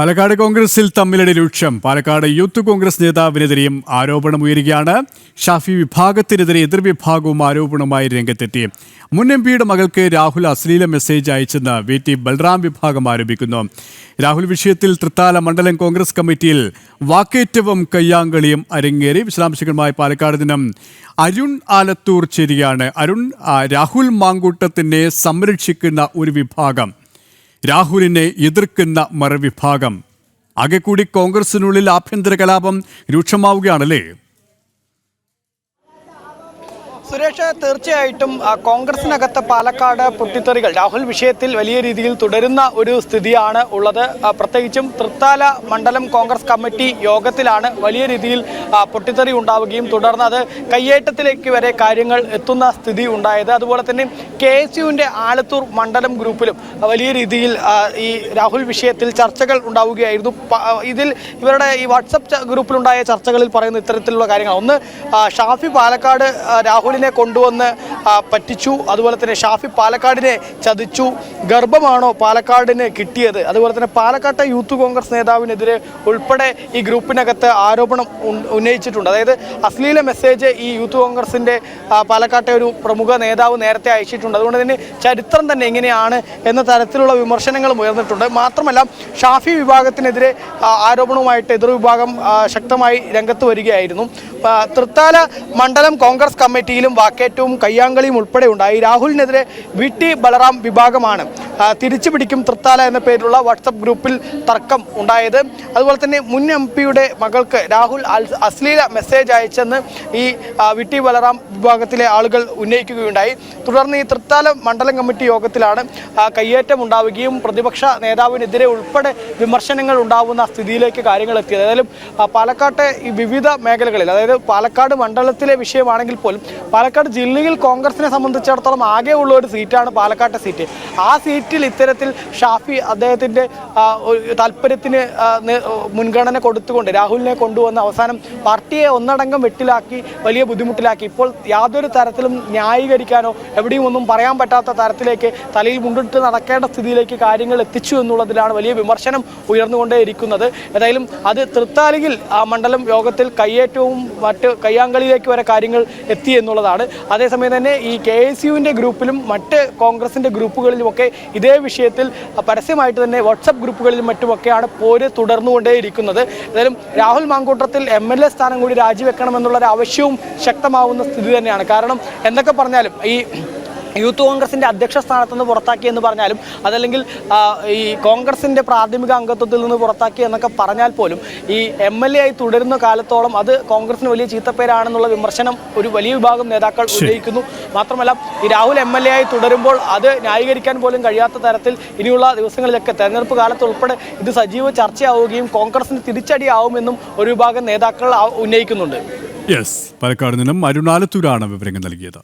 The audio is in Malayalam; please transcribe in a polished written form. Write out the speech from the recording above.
പാലക്കാട് കോൺഗ്രസിൽ തമ്മിലടി രൂക്ഷം. പാലക്കാട് യൂത്ത് കോൺഗ്രസ് നേതാവിനെതിരെയും ആരോപണമുയരുകയാണ്. ഷാഫി വിഭാഗത്തിനെതിരെ എതിർവിഭാഗവും ആരോപണവുമായി രംഗത്തെത്തി. മുൻ എംപിയുടെ മകൾക്ക് രാഹുൽ അശ്ലീല മെസ്സേജ് അയച്ചെന്ന് VT ബൽറാം വിഭാഗം ആരോപിക്കുന്നു. രാഹുൽ വിഷയത്തിൽ തൃത്താല മണ്ഡലം കോൺഗ്രസ് കമ്മിറ്റിയിൽ വാക്കേറ്റവും കയ്യാങ്കളിയും അരങ്ങേറി. വിശദാംശങ്ങളുമായി പാലക്കാട് നിന്നും അരുൺ ആലത്തൂർ ചേരുകയാണ്. അരുൺ, രാഹുൽ മാങ്കൂട്ടത്തിനെ സംരക്ഷിക്കുന്ന ഒരു വിഭാഗം, രാഹുലിനെ എതിർക്കുന്ന മറുവിഭാഗം, ആകെ കൂടി കോൺഗ്രസിനുള്ളിൽ ആഭ്യന്തര കലാപം രൂക്ഷമാവുകയാണല്ലേ? സുരേഷ്, തീർച്ചയായിട്ടും കോൺഗ്രസിനകത്ത് പാലക്കാട് പൊട്ടിത്തെറികൾ രാഹുൽ വിഷയത്തിൽ വലിയ രീതിയിൽ തുടരുന്ന ഒരു സ്ഥിതിയാണ് ഉള്ളത്. പ്രത്യേകിച്ചും തൃത്താല മണ്ഡലം കോൺഗ്രസ് കമ്മിറ്റി യോഗത്തിലാണ് വലിയ രീതിയിൽ പൊട്ടിത്തെറി ഉണ്ടാവുകയും തുടർന്ന് അത് കയ്യേറ്റത്തിലേക്ക് വരെ കാര്യങ്ങൾ എത്തുന്ന സ്ഥിതി ഉണ്ടായത്. അതുപോലെ തന്നെ KSUവിൻ്റെ ആലത്തൂർ മണ്ഡലം ഗ്രൂപ്പിലും വലിയ രീതിയിൽ ഈ രാഹുൽ വിഷയത്തിൽ ചർച്ചകൾ ഉണ്ടാവുകയായിരുന്നു. ഇതിൽ ഇവരുടെ ഈ വാട്സപ്പ് ഗ്രൂപ്പിലുണ്ടായ ചർച്ചകളിൽ പറയുന്ന ഇത്തരത്തിലുള്ള കാര്യങ്ങൾ, ഒന്ന്, ഷാഫി പാലക്കാട് രാഹുലിനെ കൊണ്ടുവന്ന് പറ്റിച്ചു, അതുപോലെ തന്നെ ഷാഫി പാലക്കാടിനെ ചതിച്ചു, ഗർഭമാണോ പാലക്കാടിന് കിട്ടിയത്, അതുപോലെ തന്നെ പാലക്കാട്ടെ യൂത്ത് കോൺഗ്രസ് നേതാവിനെതിരെ ഉൾപ്പെടെ ഈ ഗ്രൂപ്പിനകത്ത് ആരോപണം ഉന്നയിച്ചിട്ടുണ്ട്. അതായത് അശ്ലീല മെസ്സേജ് ഈ യൂത്ത് കോൺഗ്രസിൻ്റെ പാലക്കാട്ടെ ഒരു പ്രമുഖ നേതാവ് നേരത്തെ അയച്ചിട്ടുണ്ട്. അതുകൊണ്ട് തന്നെ ചരിത്രം തന്നെ എങ്ങനെയാണ് എന്ന തരത്തിലുള്ള വിമർശനങ്ങളും ഉയർന്നിട്ടുണ്ട്. മാത്രമല്ല, ഷാഫി വിഭാഗത്തിനെതിരെ ആരോപണവുമായിട്ട് എതിർവിഭാഗം ശക്തമായി രംഗത്ത് വരികയായിരുന്നു. തൃത്താല മണ്ഡലം കോൺഗ്രസ് കമ്മിറ്റിയിലും വാക്കേറ്റവും കയ്യാങ്കളിയും ഉൾപ്പെടെ ഉണ്ടായി. രാഹുലിനെതിരെ VT ബലറാം വിഭാഗമാണ് തിരിച്ചു പിടിക്കും തൃത്താല എന്ന പേരിലുള്ള വാട്സപ്പ് ഗ്രൂപ്പിൽ തർക്കം ഉണ്ടായത്. അതുപോലെ തന്നെ മുൻ MPയുടെ മകൾക്ക് രാഹുൽ അശ്ലീല മെസ്സേജ് അയച്ചെന്ന് ഈ VT ബലറാം വിഭാഗത്തിലെ ആളുകൾ ഉന്നയിക്കുകയുണ്ടായി. തുടർന്ന് ഈ തൃത്താല മണ്ഡലം കമ്മിറ്റി യോഗത്തിലാണ് കയ്യേറ്റം ഉണ്ടാവുകയും പ്രതിപക്ഷ നേതാവിനെതിരെ ഉൾപ്പെടെ വിമർശനങ്ങൾ ഉണ്ടാവുന്ന സ്ഥിതിയിലേക്ക് കാര്യങ്ങൾ എത്തിയത്. ഏതായാലും പാലക്കാട്ടെ ഈ വിവിധ മേഖലകളിൽ, അതായത് പാലക്കാട് മണ്ഡലത്തിലെ വിഷയമാണെങ്കിൽ പോലും പാലക്കാട് ജില്ലയിൽ കോൺഗ്രസിനെ സംബന്ധിച്ചിടത്തോളം ആകെ ഉള്ള ഒരു സീറ്റാണ് പാലക്കാട്ടെ സീറ്റ്. ആ സീറ്റിൽ ഇത്തരത്തിൽ ഷാഫി അദ്ദേഹത്തിൻ്റെ താല്പര്യത്തിന് മുൻഗണന കൊടുത്തുകൊണ്ട് രാഹുലിനെ കൊണ്ടുവന്ന് അവസാനം പാർട്ടിയെ ഒന്നടങ്കം വെട്ടിലാക്കി വലിയ ബുദ്ധിമുട്ടിലാക്കി. ഇപ്പോൾ യാതൊരു തരത്തിലും ന്യായീകരിക്കാനോ എവിടെയും ഒന്നും പറയാൻ പറ്റാത്ത തരത്തിലേക്ക് തലയിൽ മുണ്ടിട്ട് നടക്കേണ്ട സ്ഥിതിയിലേക്ക് കാര്യങ്ങൾ എത്തിച്ചു എന്നുള്ളതിലാണ് വലിയ വിമർശനം ഉയർന്നുകൊണ്ടേയിരിക്കുന്നത്. ഏതായാലും അത് തൃത്താലയിൽ മണ്ഡലം യോഗത്തിൽ കയ്യേറ്റവും മറ്റ് കയ്യാങ്കളിയിലേക്ക് വരെ കാര്യങ്ങൾ എത്തി എന്നുള്ളതാണ്. അതേസമയം തന്നെ ഈ KSUവിൻ്റെ ഗ്രൂപ്പിലും മറ്റ് കോൺഗ്രസിൻ്റെ ഗ്രൂപ്പുകളിലുമൊക്കെ ഇതേ വിഷയത്തിൽ പരസ്യമായിട്ട് തന്നെ വാട്സപ്പ് ഗ്രൂപ്പുകളിലും മറ്റുമൊക്കെയാണ് പോര് തുടർന്നുകൊണ്ടേയിരിക്കുന്നത്. ഏതായാലും രാഹുൽ മാങ്കൂട്ടത്തിൽ MLA സ്ഥാനം കൂടി രാജിവെക്കണമെന്നുള്ളൊരു ആവശ്യവും ശക്തമാവുന്ന സ്ഥിതി തന്നെയാണ്. കാരണം എന്തൊക്കെ പറഞ്ഞാലും ഈ യൂത്ത് കോൺഗ്രസിൻ്റെ അധ്യക്ഷ സ്ഥാനത്ത് നിന്ന് പുറത്താക്കി എന്ന് പറഞ്ഞാലും, അതല്ലെങ്കിൽ ഈ കോൺഗ്രസിൻ്റെ പ്രാഥമിക അംഗത്വത്തിൽ നിന്ന് പുറത്താക്കി എന്നൊക്കെ പറഞ്ഞാൽ പോലും ഈ MLA ആയി തുടരുന്ന കാലത്തോളം അത് കോൺഗ്രസിന് വലിയ ചീത്തപ്പേരാണെന്നുള്ള വിമർശനം ഒരു വലിയ വിഭാഗം നേതാക്കൾ ഉന്നയിക്കുന്നു. മാത്രമല്ല, ഈ രാഹുൽ MLA ആയി തുടരുമ്പോൾ അത് ന്യായീകരിക്കാൻ പോലും കഴിയാത്ത തരത്തിൽ ഇനിയുള്ള ദിവസങ്ങളിലൊക്കെ തെരഞ്ഞെടുപ്പ് കാലത്ത് ഉൾപ്പെടെ ഇത് സജീവ ചർച്ചയാവുകയും കോൺഗ്രസിന് തിരിച്ചടിയാവുമെന്നും ഒരു വിഭാഗം നേതാക്കൾ ഉന്നയിക്കുന്നുണ്ട്. പാലക്കാട് നിന്നും അരുൺ ആലത്തൂരാണ് വിവരങ്ങൾ നൽകിയത്.